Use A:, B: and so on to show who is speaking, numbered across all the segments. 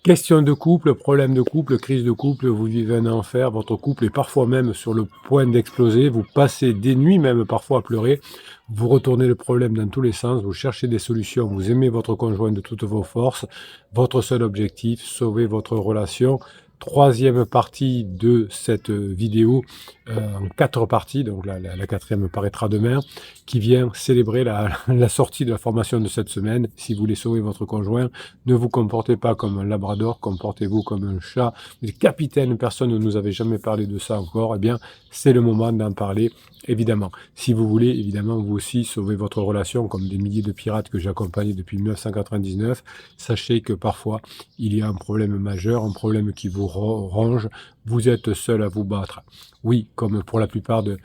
A: Question de couple, problème de couple, crise de couple, vous vivez un enfer, votre couple est parfois même sur le point d'exploser, vous passez des nuits même parfois à pleurer, vous retournez le problème dans tous les sens, vous cherchez des solutions, vous aimez votre conjoint de toutes vos forces, votre seul objectif, sauver votre relation. Troisième partie de cette vidéo en 4 parties, donc la quatrième paraîtra demain, qui vient célébrer la sortie de la formation de cette semaine. Si vous voulez sauver votre conjoint, ne vous comportez pas comme un labrador, comportez-vous comme un chat. Mais capitaine, personne ne nous avait jamais parlé de ça encore. Eh bien, c'est le moment d'en parler, évidemment. Si vous voulez, évidemment, vous aussi sauver votre relation, comme des milliers de pirates que j'ai accompagnés depuis 1999, sachez que parfois, il y a un problème majeur, un problème qui vous ronge. Vous êtes seul à vous battre. Oui, comme pour la plupart de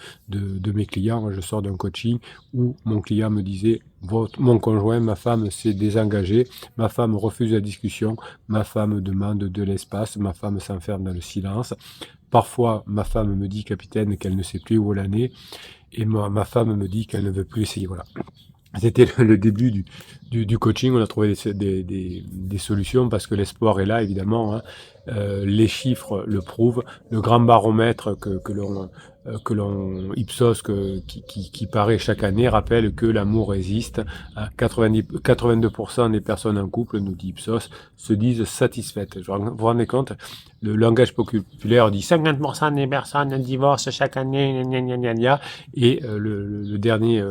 A: mes clients, je sors d'un coaching où mon client me disait, mon conjoint, ma femme s'est désengagée, ma femme refuse la discussion, ma femme demande de l'espace, ma femme s'enferme dans le silence. Parfois, ma femme me dit, capitaine, qu'elle ne sait plus où elle en est, et ma femme me dit qu'elle ne veut plus essayer. Voilà. C'était le début du coaching. On a trouvé des solutions parce que l'espoir est là, évidemment. Hein. Les chiffres le prouvent. Le grand baromètre que l'on Ipsos qui paraît chaque année rappelle que l'amour existe. 82% des personnes en couple, nous dit Ipsos, se disent satisfaites. Vous vous rendez compte? Le langage populaire dit 50% des personnes divorcent chaque année, gna gna gna gna, et le dernier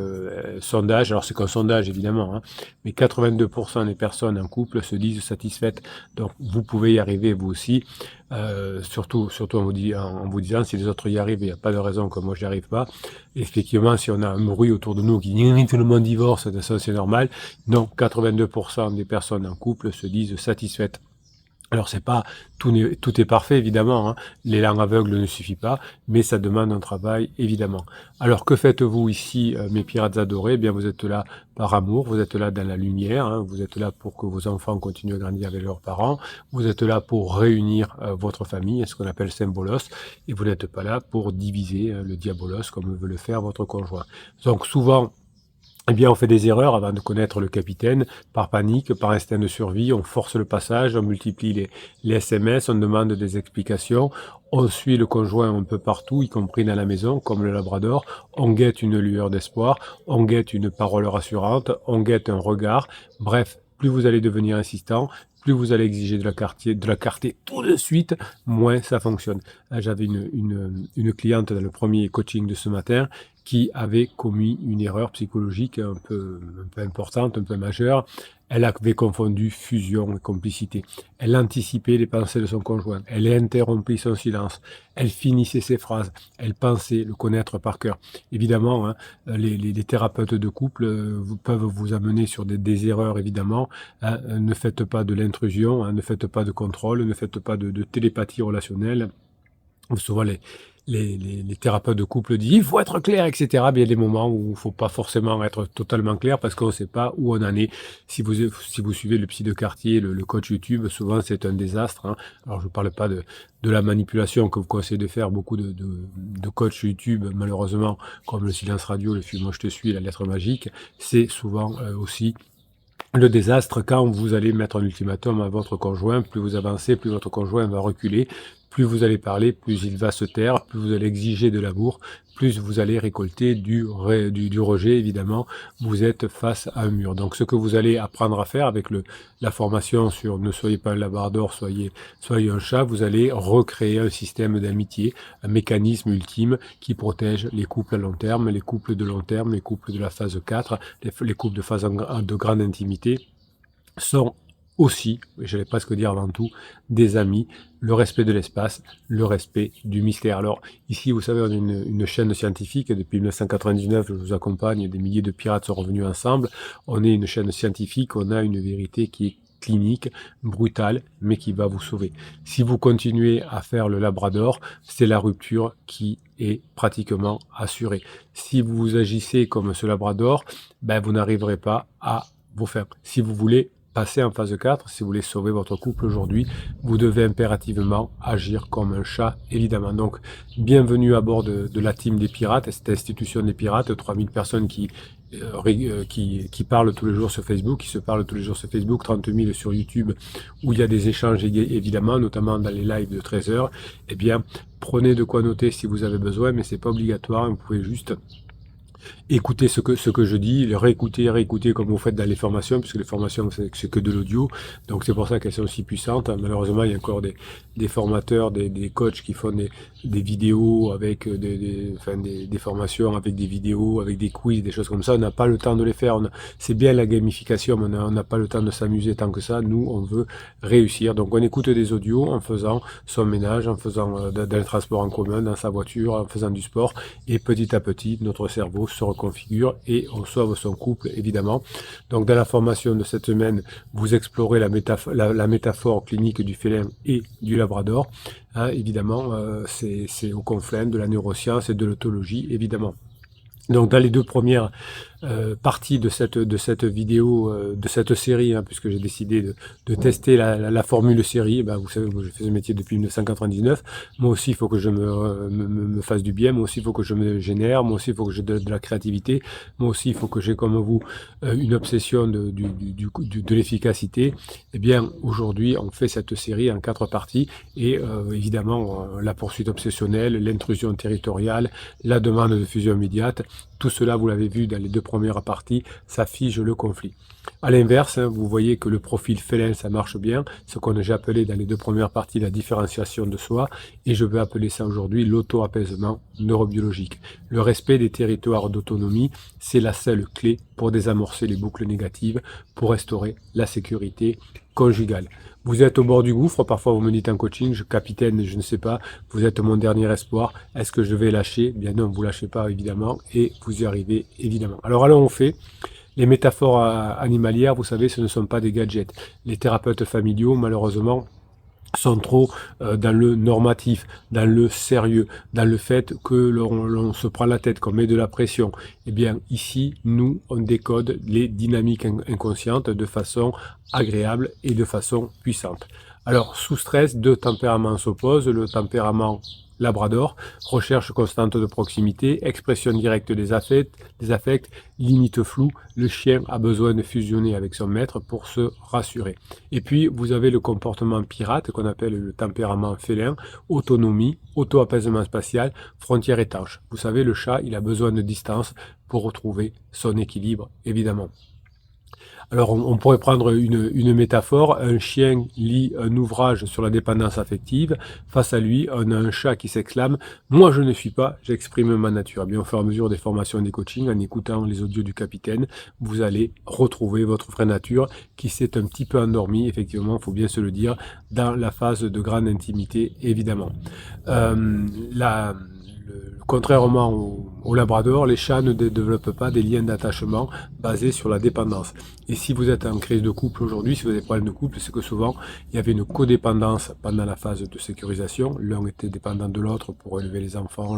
A: sondage, alors c'est qu'un sondage évidemment, hein, mais 82% des personnes en couple se disent satisfaites. Donc vous pouvez y arriver vous aussi, surtout en vous disant si les autres y arrivent, il n'y a pas de raison que moi je n'y arrive pas. Et effectivement, si on a un bruit autour de nous qui dit tout le monde divorce, ça c'est normal. Non, 82% des personnes en couple se disent satisfaites. Alors c'est pas tout est parfait évidemment, hein. L'élan aveugle ne suffit pas, mais ça demande un travail évidemment. Alors que faites-vous ici, mes pirates adorés? Eh bien vous êtes là par amour, vous êtes là dans la lumière, hein. Vous êtes là pour que vos enfants continuent à grandir avec leurs parents, vous êtes là pour réunir votre famille, ce qu'on appelle symbolos, et vous n'êtes pas là pour diviser le diabolos comme veut le faire votre conjoint. Donc souvent, eh bien, on fait des erreurs avant de connaître le capitaine, par panique, par instinct de survie, on force le passage, on multiplie les SMS, on demande des explications, on suit le conjoint un peu partout, y compris dans la maison, comme le labrador, on guette une lueur d'espoir, on guette une parole rassurante, on guette un regard, bref, plus vous allez devenir insistant, plus vous allez exiger de la clarté tout de suite, moins ça fonctionne. J'avais une cliente dans le premier coaching de ce matin qui avait commis une erreur psychologique un peu importante, un peu majeure. Elle avait confondu fusion et complicité. Elle anticipait les pensées de son conjoint. Elle interrompit son silence. Elle finissait ses phrases. Elle pensait le connaître par cœur. Évidemment, hein, les thérapeutes de couple peuvent vous amener sur des erreurs, évidemment. Hein. Ne faites pas de l'intrusion, hein, ne faites pas de contrôle, ne faites pas de télépathie relationnelle. Souvent, les thérapeutes de couple disent il faut être clair, etc. Mais il y a des moments où il ne faut pas forcément être totalement clair parce qu'on ne sait pas où on en est. Si vous suivez le psy de quartier, le coach YouTube, souvent c'est un désastre. Hein. Alors je ne parle pas de la manipulation que vous conseillez de faire beaucoup de coachs YouTube, malheureusement, comme le silence radio, le film Moi je te suis, la lettre magique. C'est souvent aussi le désastre quand vous allez mettre un ultimatum à votre conjoint. Plus vous avancez, plus votre conjoint va reculer. Plus vous allez parler, plus il va se taire, plus vous allez exiger de l'amour, plus vous allez récolter du rejet, évidemment. Vous êtes face à un mur. Donc ce que vous allez apprendre à faire avec la formation sur ne soyez pas un labrador, soyez un chat, vous allez recréer un système d'amitié, un mécanisme ultime qui protège les couples à long terme, les couples de long terme, les couples de la phase 4, les couples de phase de grande intimité sont aussi, j'allais presque dire avant tout, des amis, le respect de l'espace, le respect du mystère. Alors ici, vous savez, on est une chaîne scientifique, depuis 1999, je vous accompagne, des milliers de pirates sont revenus ensemble, on est une chaîne scientifique, on a une vérité qui est clinique, brutale, mais qui va vous sauver. Si vous continuez à faire le labrador, c'est la rupture qui est pratiquement assurée. Si vous agissez comme ce labrador, ben vous n'arriverez pas à vos fins. Si vous voulez passer en phase 4, si vous voulez sauver votre couple aujourd'hui, vous devez impérativement agir comme un chat, évidemment. Donc, bienvenue à bord de la team des pirates, cette institution des pirates, 3000 personnes qui parlent tous les jours sur Facebook, qui se parlent tous les jours sur Facebook, 30 000 sur YouTube, où il y a des échanges évidemment, notamment dans les lives de 13 heures. Eh bien, prenez de quoi noter si vous avez besoin, mais c'est pas obligatoire, vous pouvez juste écoutez ce que je dis, le réécouter comme vous faites dans les formations, puisque les formations, c'est que de l'audio. Donc, c'est pour ça qu'elles sont si puissantes. Malheureusement, il y a encore des formateurs, des coachs qui font des vidéos avec des formations, avec des vidéos, avec des quiz, des choses comme ça. On n'a pas le temps de les faire. C'est bien la gamification, mais on n'a pas le temps de s'amuser tant que ça. Nous, on veut réussir. Donc, on écoute des audios en faisant son ménage, en faisant dans le transport en commun, dans sa voiture, en faisant du sport. Et petit à petit, notre cerveau se reconfigure et on sauve son couple, évidemment. Donc, dans la formation de cette semaine, vous explorez la métaphore clinique du félin et du labrador. Hein, évidemment, c'est au confluent de la neuroscience et de l'autologie, évidemment. Donc, dans les deux premières partie de cette vidéo, de cette série, hein, puisque j'ai décidé de tester la formule série. Ben, vous savez, moi, je fais ce métier depuis 1999. Moi aussi, il faut que je me fasse du bien. Moi aussi, il faut que je me génère. Moi aussi, il faut que j'ai de la créativité. Moi aussi, il faut que j'ai, comme vous, une obsession de l'efficacité. Eh bien, aujourd'hui, on fait cette série en 4 parties. Et évidemment, la poursuite obsessionnelle, l'intrusion territoriale, la demande de fusion immédiate, tout cela, vous l'avez vu dans les 2 premières parties, ça fige le conflit. À l'inverse, hein, vous voyez que le profil félin, ça marche bien, ce qu'on a déjà appelé dans les 2 premières parties la différenciation de soi, et je vais appeler ça aujourd'hui l'auto-apaisement neurobiologique. Le respect des territoires d'autonomie, c'est la seule clé pour désamorcer les boucles négatives, pour restaurer la sécurité conjugale. Vous êtes au bord du gouffre, parfois vous me dites en coaching, capitaine, je ne sais pas, vous êtes mon dernier espoir, est-ce que je vais lâcher? Bien non, vous lâchez pas évidemment, et vous y arrivez évidemment. Alors allons on fait. Les métaphores animalières, vous savez, ce ne sont pas des gadgets. Les thérapeutes familiaux, malheureusement, sont trop dans le normatif, dans le sérieux, dans le fait que l'on se prend la tête, qu'on met de la pression. Eh bien, ici, nous, on décode les dynamiques inconscientes de façon agréable et de façon puissante. Alors, sous stress, 2 tempéraments s'opposent. Le tempérament labrador, recherche constante de proximité, expression directe des affects, limite floue. Le chien a besoin de fusionner avec son maître pour se rassurer. Et puis, vous avez le comportement pirate, qu'on appelle le tempérament félin, autonomie, auto-apaisement spatial, frontière étanche. Vous savez, le chat, il a besoin de distance pour retrouver son équilibre, évidemment. Alors, on pourrait prendre une métaphore. Un chien lit un ouvrage sur la dépendance affective. Face à lui, on a un chat qui s'exclame « Moi, je ne suis pas, j'exprime ma nature ». Eh bien, au fur et à mesure des formations et des coachings, en écoutant les audios du capitaine, vous allez retrouver votre vraie nature qui s'est un petit peu endormie, effectivement, il faut bien se le dire, dans la phase de grande intimité, évidemment. Contrairement au labrador, les chats ne développent pas des liens d'attachement basés sur la dépendance. Et si vous êtes en crise de couple aujourd'hui, si vous avez des problèmes de couple, c'est que souvent, il y avait une codépendance pendant la phase de sécurisation. L'un était dépendant de l'autre pour élever les enfants,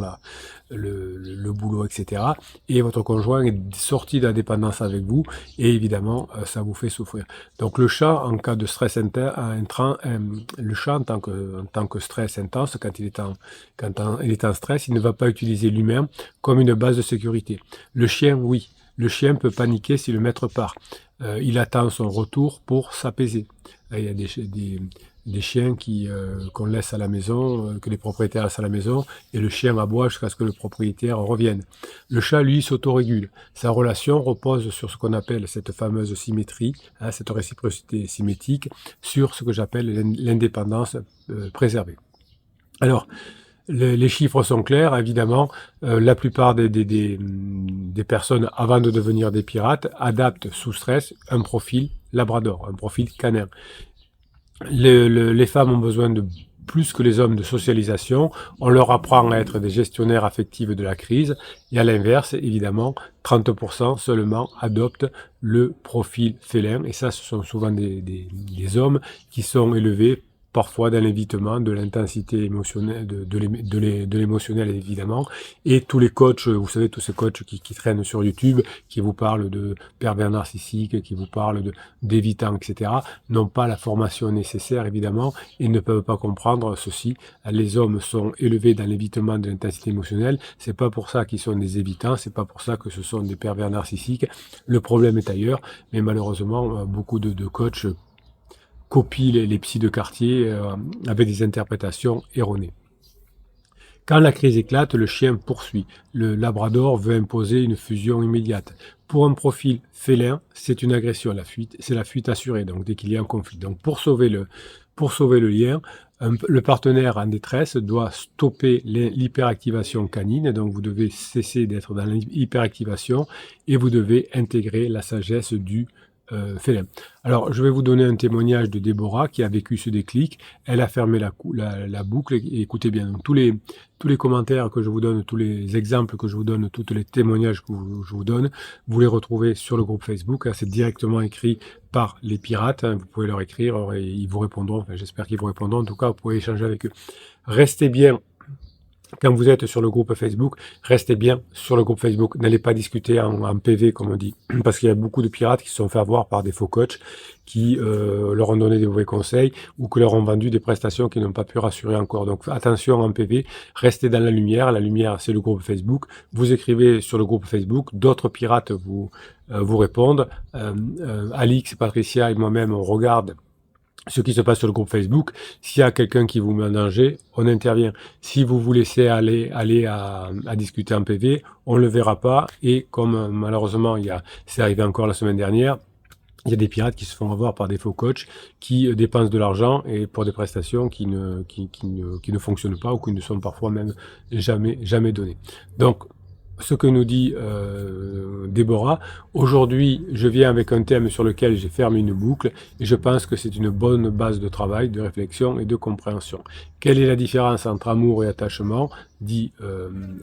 A: le boulot, etc. Et votre conjoint est sorti de la dépendance avec vous, et évidemment, ça vous fait souffrir. Donc le chat, en cas de stress le chat en tant que stress intense, quand il est en stress, il ne va pas utiliser l'humain comme une base de sécurité. Le chien, oui. Le chien peut paniquer si le maître part. Il attend son retour pour s'apaiser. Il y a des chiens qu'on laisse à la maison, que les propriétaires laissent à la maison, et le chien aboie jusqu'à ce que le propriétaire revienne. Le chat, lui, s'autorégule. Sa relation repose sur ce qu'on appelle cette fameuse symétrie, hein, cette réciprocité symétrique, sur ce que j'appelle l'indépendance préservée. Alors, les chiffres sont clairs, évidemment. La plupart des personnes, avant de devenir des pirates, adaptent sous stress un profil labrador, un profil canin. Les femmes ont besoin de plus que les hommes de socialisation. On leur apprend à être des gestionnaires affectifs de la crise. Et à l'inverse, évidemment, 30% seulement adoptent le profil félin. Et ça, ce sont souvent des hommes qui sont élevés parfois dans l'évitement de l'intensité émotionnelle, de l'émotionnel évidemment, et tous les coachs, vous savez, tous ces coachs qui traînent sur YouTube, qui vous parlent de pervers narcissiques, qui vous parlent d'évitant, etc., n'ont pas la formation nécessaire évidemment, et ne peuvent pas comprendre ceci. Les hommes sont élevés dans l'évitement de l'intensité émotionnelle, c'est pas pour ça qu'ils sont des évitants, c'est pas pour ça que ce sont des pervers narcissiques, le problème est ailleurs, mais malheureusement, beaucoup de coachs copient les psys de quartier avec des interprétations erronées. Quand la crise éclate, le chien poursuit. Le labrador veut imposer une fusion immédiate. Pour un profil félin, c'est une agression. La fuite, c'est la fuite assurée, donc dès qu'il y a un conflit. Donc pour sauver le lien, le partenaire en détresse doit stopper l'hyperactivation canine. Donc vous devez cesser d'être dans l'hyperactivation et vous devez intégrer la sagesse du félin. Alors, je vais vous donner un témoignage de Déborah qui a vécu ce déclic. Elle a fermé la boucle. Et écoutez bien, donc, tous les commentaires que je vous donne, tous les exemples que je vous donne, tous les témoignages que je vous donne, vous les retrouvez sur le groupe Facebook. C'est directement écrit par les pirates. Vous pouvez leur écrire et ils vous répondront. Enfin, j'espère qu'ils vous répondront. En tout cas, vous pouvez échanger avec eux. Restez bien. Quand vous êtes sur le groupe Facebook, restez bien sur le groupe Facebook. N'allez pas discuter en PV, comme on dit. Parce qu'il y a beaucoup de pirates qui se sont fait avoir par des faux coachs qui leur ont donné des mauvais conseils ou que leur ont vendu des prestations qui n'ont pas pu rassurer encore. Donc attention en PV, restez dans la lumière. La lumière, c'est le groupe Facebook. Vous écrivez sur le groupe Facebook. D'autres pirates vous répondent. Alix, Patricia et moi-même, on regarde ce qui se passe sur le groupe Facebook. S'il y a quelqu'un qui vous met en danger, on intervient. Si vous vous laissez aller à discuter en PV, on ne le verra pas. Et comme malheureusement, c'est arrivé encore la semaine dernière, il y a des pirates qui se font avoir par des faux coachs qui dépensent de l'argent et pour des prestations qui ne fonctionnent pas ou qui ne sont parfois même jamais données. Donc, ce que nous dit Déborah. Aujourd'hui, je viens avec un thème sur lequel j'ai fermé une boucle et je pense que c'est une bonne base de travail, de réflexion et de compréhension. Quelle est la différence entre amour et attachement, dit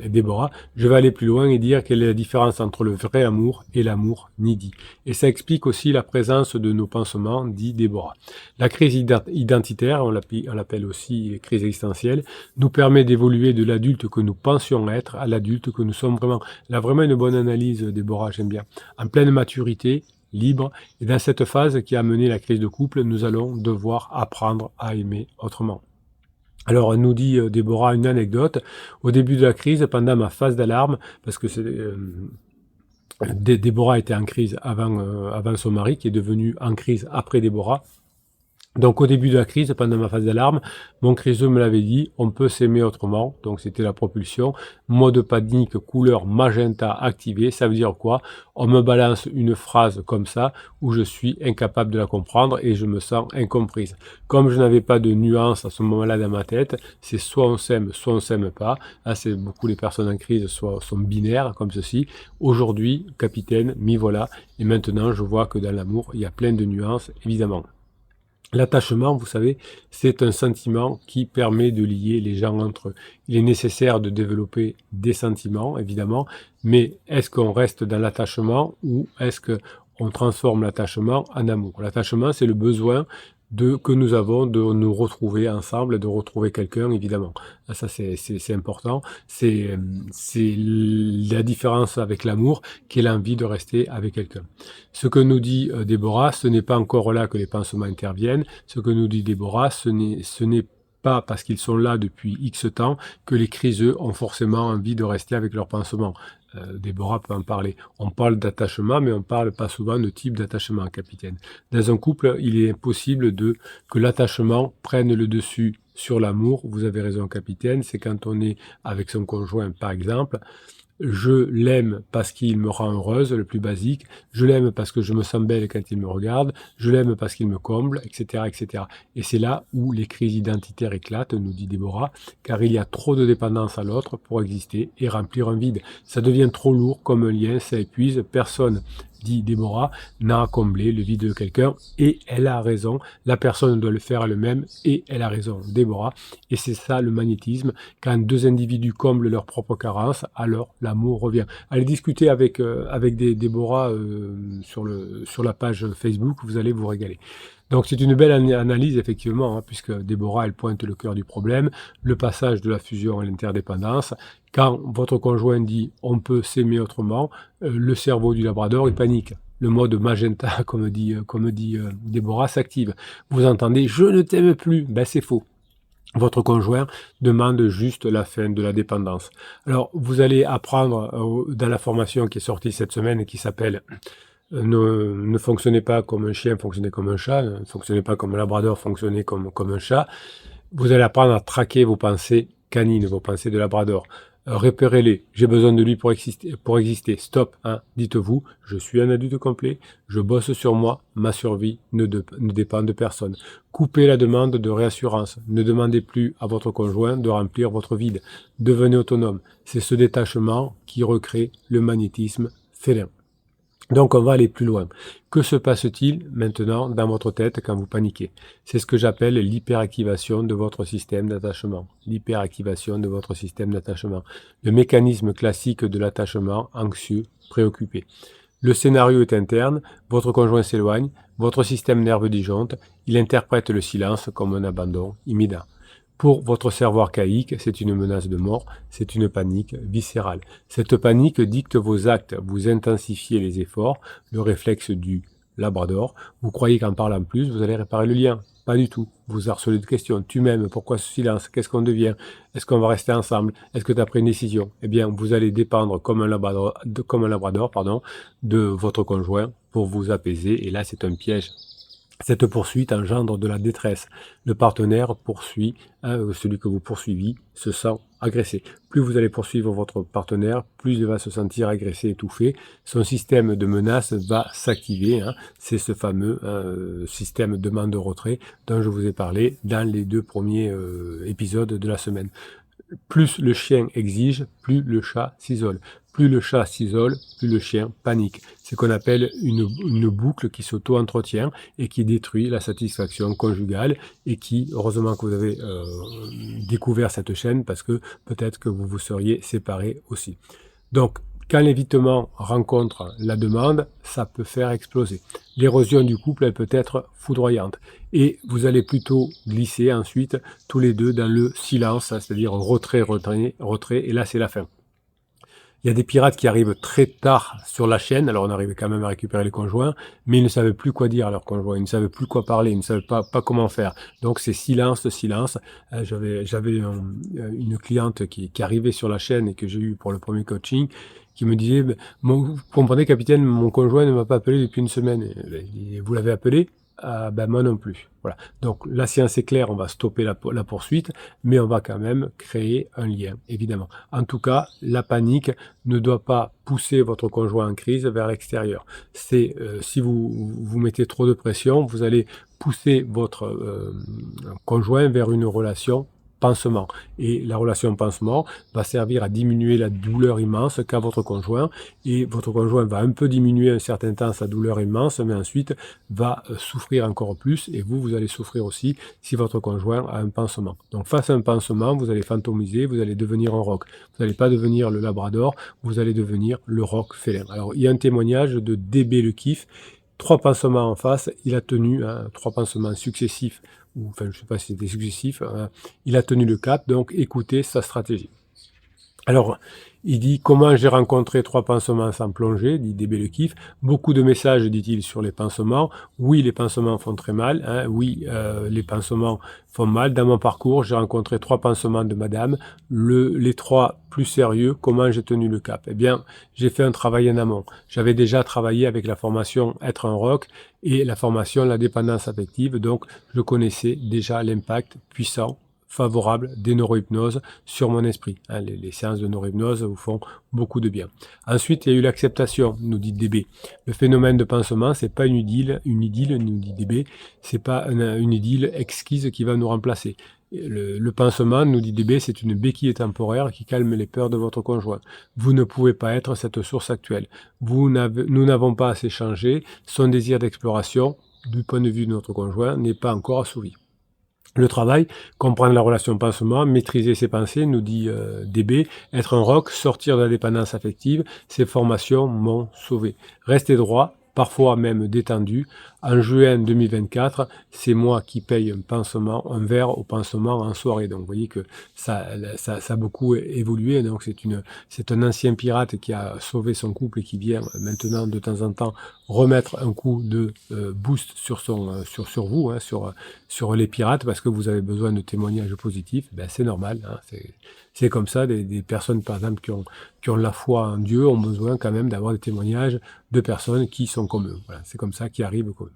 A: Déborah. Je vais aller plus loin et dire quelle est la différence entre le vrai amour et l'amour needy. Et ça explique aussi la présence de nos pansements, dit Déborah. La crise identitaire, on l'appelle aussi crise existentielle, nous permet d'évoluer de l'adulte que nous pensions être à l'adulte que nous sommes vraiment. Elle a vraiment une bonne analyse, Déborah, j'aime bien. En pleine maturité, libre, et dans cette phase qui a mené la crise de couple, nous allons devoir apprendre à aimer autrement. Alors, nous dit Déborah une anecdote. Au début de la crise, pendant ma phase d'alarme, parce que Déborah était en crise avant son mari, qui est devenu en crise après Déborah. Donc au début de la crise, pendant ma phase d'alarme, mon criseux me l'avait dit, on peut s'aimer autrement, donc c'était la propulsion, mode panique, couleur magenta activée, ça veut dire quoi? On me balance une phrase comme ça, où je suis incapable de la comprendre et je me sens incomprise. Comme je n'avais pas de nuance à ce moment-là dans ma tête, c'est soit on s'aime pas, là c'est beaucoup les personnes en crise sont binaires comme ceci, aujourd'hui, capitaine, m'y voilà, et maintenant je vois que dans l'amour, il y a plein de nuances, évidemment. L'attachement, vous savez, c'est un sentiment qui permet de lier les gens entre eux. Il est nécessaire de développer des sentiments, évidemment, mais est-ce qu'on reste dans l'attachement ou est-ce qu'on transforme l'attachement en amour? L'attachement, c'est le besoin que nous avons de nous retrouver ensemble, de retrouver quelqu'un, évidemment. Ça, c'est important. C'est la différence avec l'amour, qui est l'envie de rester avec quelqu'un. Ce que nous dit Déborah, ce n'est pas encore là que les pansements interviennent. Ce que nous dit Déborah, ce n'est pas parce qu'ils sont là depuis X temps que les criseux ont forcément envie de rester avec leur pansement. Déborah peut en parler. On parle d'attachement, mais on parle pas souvent de type d'attachement, capitaine. Dans un couple, il est possible que l'attachement prenne le dessus sur l'amour. Vous avez raison, capitaine. C'est quand on est avec son conjoint, par exemple. Je l'aime parce qu'il me rend heureuse, le plus basique. Je l'aime parce que je me sens belle quand il me regarde. Je l'aime parce qu'il me comble, etc., etc. Et c'est là où les crises identitaires éclatent, nous dit Déborah, car il y a trop de dépendance à l'autre pour exister et remplir un vide. Ça devient trop lourd comme un lien, ça épuise. Personne, dit Déborah, n'a à combler le vide de quelqu'un, et elle a raison. La personne doit le faire elle-même, et elle a raison, Déborah. Et c'est ça le magnétisme. Quand deux individus comblent leurs propres carences, alors l'amour revient. Allez discuter avec Déborah sur la page Facebook, vous allez vous régaler. Donc c'est une belle analyse effectivement, hein, puisque Déborah elle pointe le cœur du problème, le passage de la fusion à l'interdépendance. Quand votre conjoint dit on peut s'aimer autrement, le cerveau du labrador il panique. Le mode magenta, comme dit Déborah, s'active. Vous entendez je ne t'aime plus, ben c'est faux. Votre conjoint demande juste la fin de la dépendance. Alors, vous allez apprendre dans la formation qui est sortie cette semaine et qui s'appelle ne fonctionnez pas comme un chien, fonctionnez comme un chat, ne fonctionnez pas comme un labrador, fonctionnez comme un chat. Vous allez apprendre à traquer vos pensées canines, vos pensées de labrador. Repérez-les. J'ai besoin de lui pour exister. Stop. Hein. Dites-vous, je suis un adulte complet, je bosse sur moi, ma survie ne dépend de personne. Coupez la demande de réassurance. Ne demandez plus à votre conjoint de remplir votre vide. Devenez autonome. C'est ce détachement qui recrée le magnétisme félin. Donc on va aller plus loin. Que se passe-t-il maintenant dans votre tête quand vous paniquez? C'est ce que j'appelle l'hyperactivation de votre système d'attachement. L'hyperactivation de votre système d'attachement. Le mécanisme classique de l'attachement anxieux, préoccupé. Le scénario est interne, votre conjoint s'éloigne, votre système nerveux disjoncte, il interprète le silence comme un abandon immédiat. Pour votre cerveau archaïque, c'est une menace de mort, c'est une panique viscérale. Cette panique dicte vos actes, vous intensifiez les efforts, le réflexe du labrador. Vous croyez qu'en parlant plus, vous allez réparer le lien. Pas du tout. Vous harcelez de questions. Tu m'aimes, pourquoi ce silence? Qu'est-ce qu'on devient? Est-ce qu'on va rester ensemble? Est-ce que tu as pris une décision? Eh bien, vous allez dépendre comme un labrador, de votre conjoint pour vous apaiser. Et là, c'est un piège. Cette poursuite engendre de la détresse. Le partenaire poursuit, celui que vous poursuivez se sent agressé. Plus vous allez poursuivre votre partenaire, plus il va se sentir agressé, étouffé. Son système de menace va s'activer. Hein. C'est ce fameux système demande-retrait dont je vous ai parlé dans les 2 premiers épisodes de la semaine. Plus le chien exige, plus le chat s'isole. Plus le chat s'isole, plus le chien panique. C'est ce qu'on appelle une boucle qui s'auto-entretient et qui détruit la satisfaction conjugale et qui, heureusement que vous avez découvert cette chaîne parce que peut-être que vous vous seriez séparés aussi. Donc, quand l'évitement rencontre la demande, ça peut faire exploser. L'érosion du couple, elle peut être foudroyante. Et vous allez plutôt glisser ensuite tous les deux dans le silence, c'est-à-dire retrait, et là c'est la fin. Il y a des pirates qui arrivent très tard sur la chaîne, alors on arrive quand même à récupérer les conjoints, mais ils ne savaient plus quoi dire à leurs conjoints, ils ne savaient plus quoi parler, ils ne savaient pas comment faire. Donc c'est silence. J'avais une cliente qui arrivait sur la chaîne et que j'ai eu pour le premier coaching, qui me disait, vous comprenez capitaine, mon conjoint ne m'a pas appelé depuis une semaine. Et vous l'avez appelé? Ah, ben moi non plus. Voilà. Donc la science est claire, on va stopper la poursuite, mais on va quand même créer un lien, évidemment. En tout cas, la panique ne doit pas pousser votre conjoint en crise vers l'extérieur. C'est si vous mettez trop de pression, vous allez pousser votre conjoint vers une relation pansement. Et la relation pansement va servir à diminuer la douleur immense qu'a votre conjoint. Et votre conjoint va un peu diminuer un certain temps sa douleur immense, mais ensuite va souffrir encore plus. Et vous allez souffrir aussi si votre conjoint a un pansement. Donc face à un pansement, vous allez fantomiser, vous allez devenir un roc. Vous n'allez pas devenir le labrador, vous allez devenir le roc félin. Alors il y a un témoignage de DB le Kiff. 3 pansements en face, il a tenu 3 pansements successifs, ou enfin je ne sais pas si c'était successif, il a tenu le cap, donc écoutez sa stratégie. Alors, il dit comment j'ai rencontré 3 pansements sans plonger, dit DB le Kiff. Beaucoup de messages, dit-il, sur les pansements. Oui, les pansements font très mal. Hein. Oui, les pansements font mal. Dans mon parcours, j'ai rencontré 3 pansements de madame. Les 3 plus sérieux, comment j'ai tenu le cap? Eh bien, j'ai fait un travail en amont. J'avais déjà travaillé avec la formation Être un roc et la formation La dépendance affective. Donc, je connaissais déjà l'impact puissant favorable des neurohypnoses sur mon esprit. Hein, les séances de neurohypnose vous font beaucoup de bien. Ensuite, il y a eu l'acceptation, nous dit DB. Le phénomène de pansement, c'est pas une idylle, nous dit DB, c'est pas une idylle exquise qui va nous remplacer. Le pansement, nous dit DB, c'est une béquille temporaire qui calme les peurs de votre conjoint. Vous ne pouvez pas être cette source actuelle. Nous n'avons pas assez changé. Son désir d'exploration, du point de vue de notre conjoint, n'est pas encore assouvi. Le travail, comprendre la relation pansement, maîtriser ses pensées, nous dit DB, être un roc, sortir de la dépendance affective, ces formations m'ont sauvé. Restez droit, parfois même détendu, En juin 2024, c'est moi qui paye un verre au pansement en soirée. Donc vous voyez que ça a beaucoup évolué. Donc c'est un ancien pirate qui a sauvé son couple et qui vient maintenant de temps en temps remettre un coup de boost sur vous, hein, sur les pirates, parce que vous avez besoin de témoignages positifs. Ben, c'est normal, hein, c'est comme ça. Des personnes, par exemple, qui ont la foi en Dieu, ont besoin quand même d'avoir des témoignages de personnes qui sont comme eux. Voilà, c'est comme ça qui arrive comme eux.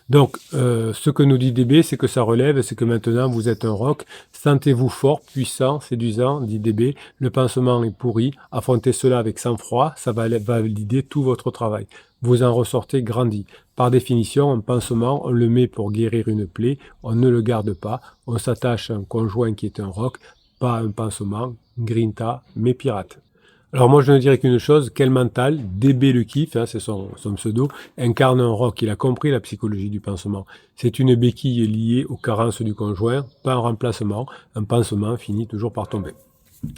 A: Donc, ce que nous dit DB, c'est que ça relève, c'est que maintenant vous êtes un roc. Sentez-vous fort, puissant, séduisant, dit DB. Le pansement est pourri. Affrontez cela avec sang-froid, ça va valider tout votre travail. Vous en ressortez grandi. Par définition, un pansement, on le met pour guérir une plaie, on ne le garde pas. On s'attache à un conjoint qui est un roc, pas un pansement, grinta, mais pirate. Alors moi je ne dirais qu'une chose, quel mental, DB le kiff, hein, c'est son pseudo, incarne un rock, il a compris la psychologie du pansement. C'est une béquille liée aux carences du conjoint, pas un remplacement, un pansement finit toujours par tomber.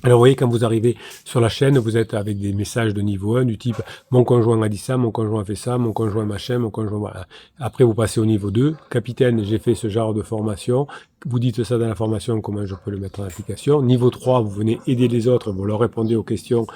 A: Alors vous voyez, quand vous arrivez sur la chaîne, vous êtes avec des messages de niveau 1 du type « Mon conjoint a dit ça, mon conjoint a fait ça, mon conjoint machin, mon conjoint... » voilà. Après, vous passez au niveau 2. « Capitaine, j'ai fait ce genre de formation. Vous dites ça dans la formation, comment je peux le mettre en application ?» Niveau 3, vous venez aider les autres, vous leur répondez aux questions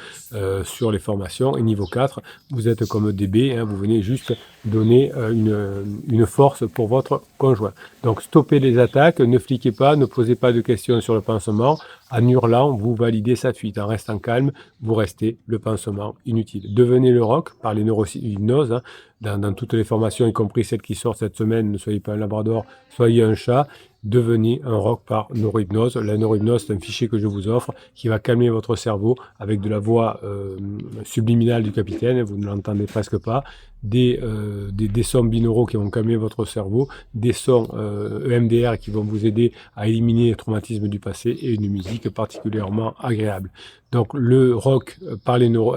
A: sur les formations. Et niveau 4, vous êtes comme DB, hein, vous venez juste donner une force pour votre conjoint. Donc stoppez les attaques, ne fliquez pas, ne posez pas de questions sur le pansement. En hurlant, vous validez sa fuite. En restant calme, vous restez le pansement inutile. Devenez le roc par les neurohypnoses. Hein. Dans toutes les formations, y compris celles qui sortent cette semaine, ne soyez pas un labrador, soyez un chat. Devenez un roc par neurohypnose. La neurohypnose, c'est un fichier que je vous offre qui va calmer votre cerveau avec de la voix subliminale du capitaine. Vous ne l'entendez presque pas. Des sons binauraux qui vont calmer votre cerveau, des sons EMDR qui vont vous aider à éliminer les traumatismes du passé et une musique particulièrement agréable. Donc le rock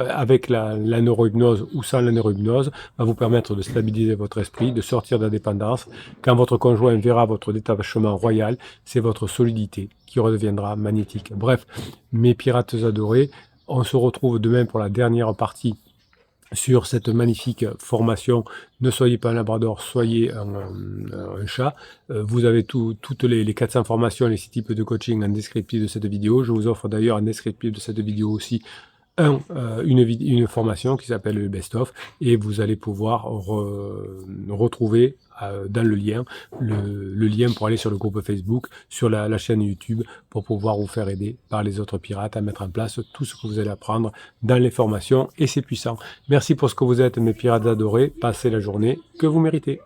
A: avec la neurohypnose ou sans la neurohypnose va vous permettre de stabiliser votre esprit, de sortir de la dépendance. Quand votre conjoint verra votre détachement royal, c'est votre solidité qui redeviendra magnétique. Bref, mes pirates adorés, on se retrouve demain pour la dernière partie sur cette magnifique formation. Ne soyez pas un labrador, soyez un chat. Vous avez toutes les 400 formations, les 6 types de coaching en descriptif de cette vidéo. Je vous offre d'ailleurs en descriptif de cette vidéo aussi une formation qui s'appelle le Best of, et vous allez pouvoir retrouver dans le lien le lien pour aller sur le groupe Facebook, sur la chaîne YouTube, pour pouvoir vous faire aider par les autres pirates à mettre en place tout ce que vous allez apprendre dans les formations, et c'est puissant. Merci pour ce que vous êtes, mes pirates adorés. Passez la journée que vous méritez.